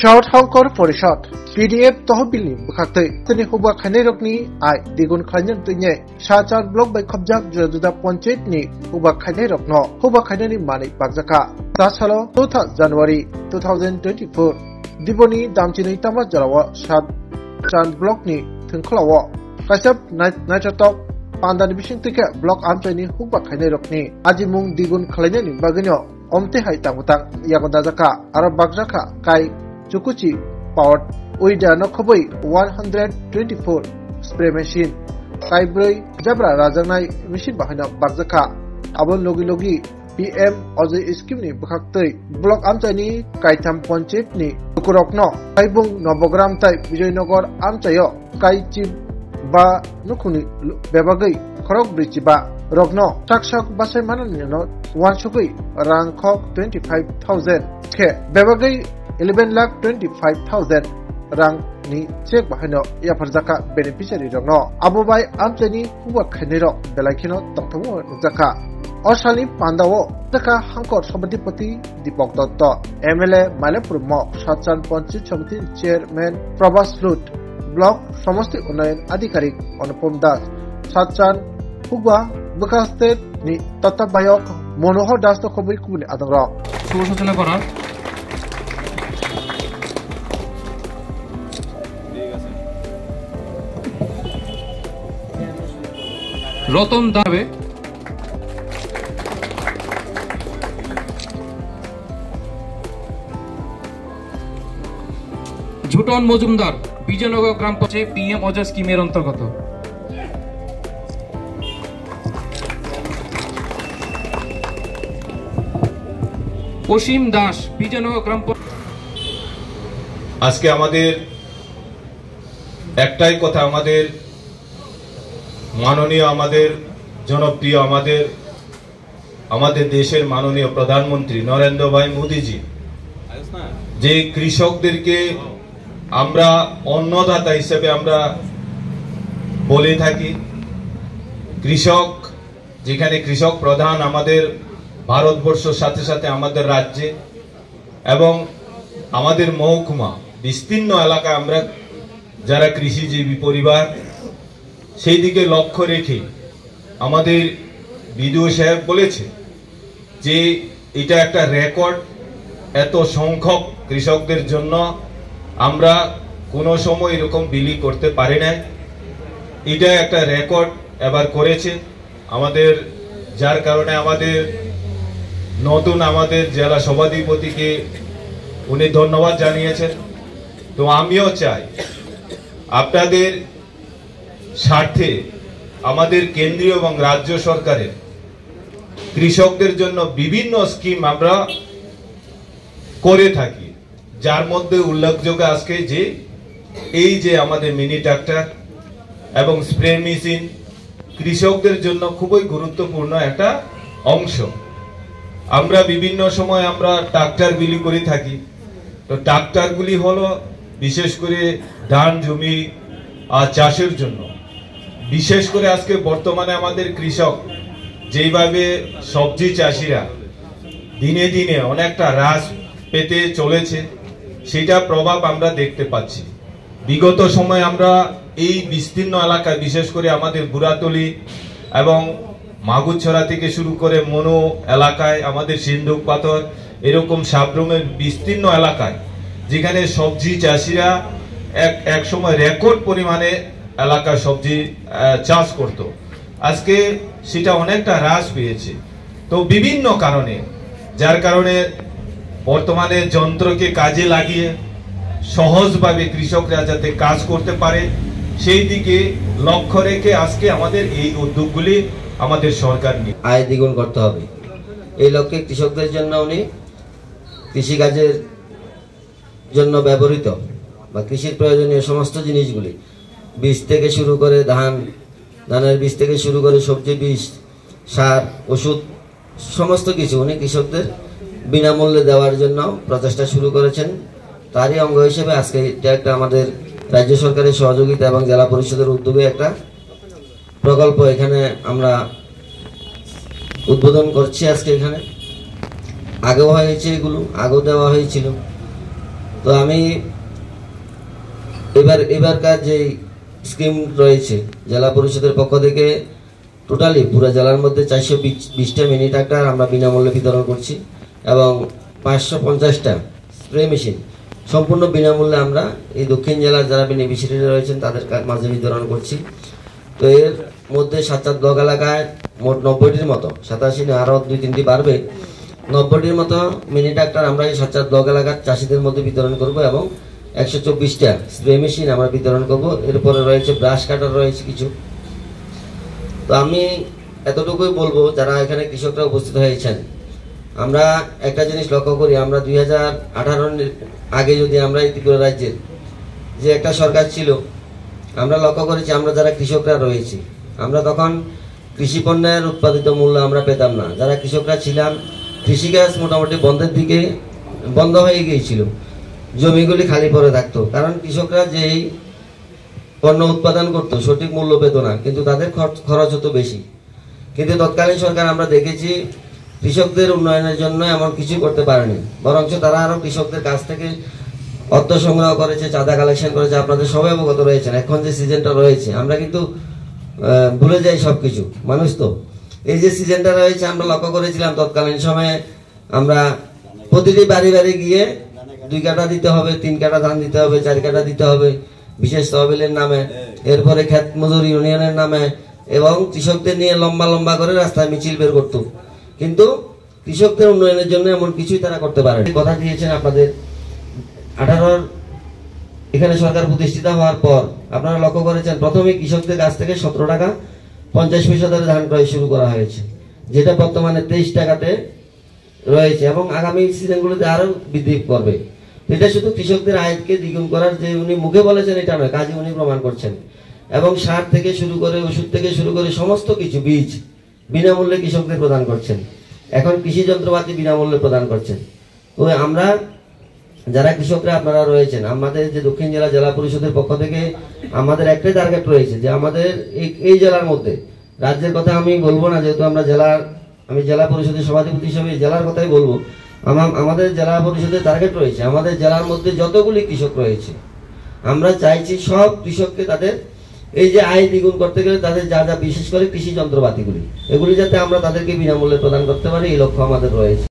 Short Hongkor Porishot PDF Tohbili Bukate Tini Huba Khanerokni I Digun Khanyan Tinye Shachan Block by Kobjak Juda Ponchet ni Huba Khanerokno Huba Khanani Mani Bagzaka Tashalo 2 January 2024 Diboni Damchini Tama Jarawa Shachan Block ni Tinklawa Kasap Nachatok Pandan Bishing Ticket Block Amchani Huba Khanerokni Ajimung Digun Khanani Baganyo Omte Hai Tamutang Yagodazaka Arab Bagzaka Kai Chukuchi powered Uida Nokoboi 124 spray machine Kaibroi Jabra Rajanai machine Bahana Bagzaka Abon Logi PM Ozi Iskimni Bakaktoi Block Amchani Kaitam Ponchip ni Ukurokno Kaibung Nobogram type Vijoynogor Amchayo Kai Chip Ba Nukuni Bebagai Korok Brichiba Rogno Takshok Basai Mananino One Shukui Rangkok 25,000 Ke Bebagai 11,25,000 rang ni check bahano ya farzaka beneficiary rogno abubai amchani huwa khanero belaikino toktomo nukjaka osali pandawo taka hangkor sabadipati Dipok Dotto MLA Malepur Mok Shachan Panchayat Samiti Chairman Prabhas Lut Block Samosti Unayan Adhikarik Anupam Das Shachan Huwa Bukaste ni Tattabayok Monohor Das to Khoboi Kubuni Adangro Sushachana kora Ratan দাবে Jhuton Majumdar Bijoynagar gram panchayat PM Ajay স্কিমের অন্তর্গত অসীম দাস বিজয়নগর গ্রাম আজকে আমাদের একটাই কথা আমাদের মাননীয় আমাদের জনপ্রিয় আমাদের দেশের মাননীয় প্রধানমন্ত্রী নরেন্দ্র ভাই মোদিজি যে কৃষকদেরকে আমরা অন্নদাতা হিসেবে আমরা বলে থাকি কৃষক যেখানে কৃষক প্রধান আমাদের ভারতবর্ষের সাথে সাথে আমাদের রাজ্যে এবং আমাদের মহকুমা বিস্তীর্ণ এলাকায় আমরা যারা কৃষিজীবী পরিবার সেই দিকে লক্ষ্য রেখে আমাদের বিডিও সাহেব বলেছে যে এটা একটা রেকর্ড এত সংখ্যক কৃষকদের জন্য আমরা কোনো সময় এরকম বিলি করতে পারি না এটা একটা রেকর্ড এবার করেছে আমাদের যার কারণে আমাদের নতুন আমাদের জেলা সভাধিপতিকে উনি ধন্যবাদ জানিয়েছেন তো আমিও চাই আপনাদের স্বার্থে আমাদের কেন্দ্রীয় এবং রাজ্য সরকারের কৃষকদের জন্য বিভিন্ন স্কিম আমরা করে থাকি যার মধ্যে উল্লেখযোগ্য আজকে যে এই যে আমাদের মিনি ট্রাক্টর এবং স্প্রে মেশিন কৃষকদের জন্য খুবই গুরুত্বপূর্ণ একটা অংশ আমরা বিভিন্ন সময় আমরা ট্রাক্টর বিলি করে থাকি তো ট্রাক্টরগুলি হলো বিশেষ করে ধান জমি আর চাষের জন্য বিশেষ করে আজকে বর্তমানে আমাদের কৃষক যেভাবে সবজি চাষিরা দিনে দিনে অনেকটা হ্রাস পেতে চলেছে সেটা প্রভাব আমরা দেখতে পাচ্ছি বিগত সময় আমরা এই বিস্তীর্ণ এলাকায় বিশেষ করে আমাদের বুড়াতলি এবং মাগুরছড়া থেকে শুরু করে মনো এলাকায় আমাদের সিন্ধুক পাথর এরকম সাবরুমের বিস্তীর্ণ এলাকায় যেখানে সবজি চাষিরা এক সময় রেকর্ড পরিমাণে এলাকা সবজি চাষ করত আজকে সেটা অনেকটা হ্রাস পেয়েছে তো বিভিন্ন কারণে যার কারণে বর্তমানে যন্ত্রকে কাজে লাগিয়ে সহজভাবে কৃষকরা যাতে কাজ করতে পারে সেই দিকে লক্ষ্য রেখে আজকে আমাদের এই উদ্যোগগুলি আমাদের সরকার নিয়ে আয় দ্বিগুণ করতে হবে এই লক্ষ্যে কৃষকদের জন্য উনি কৃষিকাজের জন্য ব্যবহৃত বা কৃষির প্রয়োজনীয় সমস্ত জিনিসগুলি বীজ থেকে শুরু করে ধানের বীজ থেকে শুরু করে সবজি বীজ সার ওষুধ সমস্ত কিছু উনি কৃষকদের বিনামূল্যে দেওয়ার জন্য প্রচেষ্টা শুরু করেছেন তারই অঙ্গ হিসেবে আজকে এটা একটা আমাদের রাজ্য সরকারের সহযোগিতা এবং জেলা পরিষদের উদ্যোগে একটা প্রকল্প এখানে আমরা উদ্বোধন করছি আজকে এখানে আগেও হয়েছে এগুলো আগেও দেওয়া হয়েছিল তো আমি এবারকার যে স্কিম রয়েছে জেলা পরিষদের পক্ষ থেকে টোটালি পুরো জেলার মধ্যে 420টা মিনি ট্রাক্টর আমরা বিনামূল্যে বিতরণ করছি এবং 550টা স্প্রে মেশিন সম্পূর্ণ বিনামূল্যে আমরা এই দক্ষিণ জেলার যারা বেনিফিশিয়ারি রয়েছেন তাদের মাঝে বিতরণ করছি। তো এর মধ্যে সাতচাঁদ ব্লক এলাকায় মোট 90টির মতো, 87 না আরও 2-3টি বাড়বে, 90টির মতো মিনি ট্রাক্টর আমরা এই সাতচাঁদ ব্লক এলাকার চাষিদের মধ্যে বিতরণ করব এবং 124টা স্প্রে মেশিন আমরা বিতরণ করব। এরপরে রয়েছে ব্রাশ কাটার রয়েছে কিছু। তো আমি এতটুকুই বলবো, যারা এখানে কৃষকরা উপস্থিত হয়েছেন, আমরা একটা জিনিস লক্ষ্য করি, আমরা 2018 আগে যদি আমরা এই ত্রিপুরা রাজ্যের যে একটা সরকার ছিল, আমরা লক্ষ্য করেছি আমরা যারা কৃষকরা রয়েছি আমরা তখন কৃষি পণ্যের উৎপাদিত মূল্য আমরা পেতাম না। যারা কৃষকরা ছিলাম কৃষিকাজ মোটামুটি বন্ধের দিকে বন্ধ হয়ে গিয়েছিল, জমিগুলি খালি পড়ে থাকতো, কারণ কৃষকরা যেই পণ্য উৎপাদন করতো সঠিক মূল্য পেত না, কিন্তু তাদের খরচ হতো বেশি। কিন্তু তৎকালীন সরকার আমরা দেখেছি কৃষকদের উন্নয়নের জন্য এমন কিছু করতে পারেনি, বরঞ্চ তারা আরো কৃষকদের কাছ থেকে অর্থ সংগ্রহ করেছে, চাঁদা কালেকশন করেছে। আপনাদের সবাই অবগত রয়েছেন, এখন যে সিজনটা রয়েছে আমরা কিন্তু ভুলে যাই সবকিছু, মানুষ তো। এই যে সিজনটা রয়েছে আমরা লক্ষ্য করেছিলাম তৎকালীন সময়ে আমরা প্রতিটি বাড়ি বাড়ি গিয়ে 2 কাঠা দিতে হবে, 3 কাঠা ধান দিতে হবে, 4 কাঠা দিতে হবে বিশেষ তহবিলের নামে, এরপরে ক্ষেত মজুর ইউনিয়নের নামে, এবং কৃষকদের নিয়ে লম্বা লম্বা করে রাস্তায় মিছিল বের করত। কিন্তু কৃষকদের উন্নয়নের জন্য এমন কিছুই তারা করতে পারে। কথা দিয়েছেন আপনাদের 18 এখানে সরকার প্রতিষ্ঠিত হওয়ার পর আপনারা লক্ষ্য করেছেন প্রথমে কৃষকদের কাছ থেকে 17 টাকা 50 পয়সা ধরে ধান ক্রয় শুরু করা হয়েছে, যেটা বর্তমানে 23 টাকাতে রয়েছে এবং আগামী সিজনগুলোতে আরো বৃদ্ধি করবে। এটা শুধু কৃষকদের আয়কে দ্বিগুণ করার যে উনি মুখে বলেছেন এটা নয়, কাজে উনি প্রমাণ করছেন। এবং সার থেকে শুরু করে ওষুধ থেকে শুরু করে সমস্ত কিছু বীজ বিনামূল্যে কৃষকদের প্রদান করছেন। এখন কৃষি যন্ত্রপাতি বিনামূল্যে প্রদান করছেন। তো আমরা যারা কৃষকরা আপনারা রয়েছেন, আমাদের যে দক্ষিণ জেলা পরিষদের পক্ষ থেকে আমাদের একটাই টার্গেট রয়েছে যে আমাদের এই জেলার মধ্যে, রাজ্যের কথা আমি বলবো না যেহেতু আমি জেলা পরিষদের সভাপতি হিসেবে জেলার কথাই বলবো। আমাদের জেলা পরিষদের টার্গেট রয়েছে আমাদের জেলার মধ্যে যতগুলি কৃষক রয়েছে আমরা চাইছি সব কৃষককে তাদের এই যে আয় দ্বিগুণ করতে গেলে তাদের যা যা বিশেষ করে কৃষি যন্ত্রপাতিগুলি এগুলি যাতে আমরা তাদেরকে বিনামূল্যে প্রদান করতে পারি, এই লক্ষ্য আমাদের রয়েছে।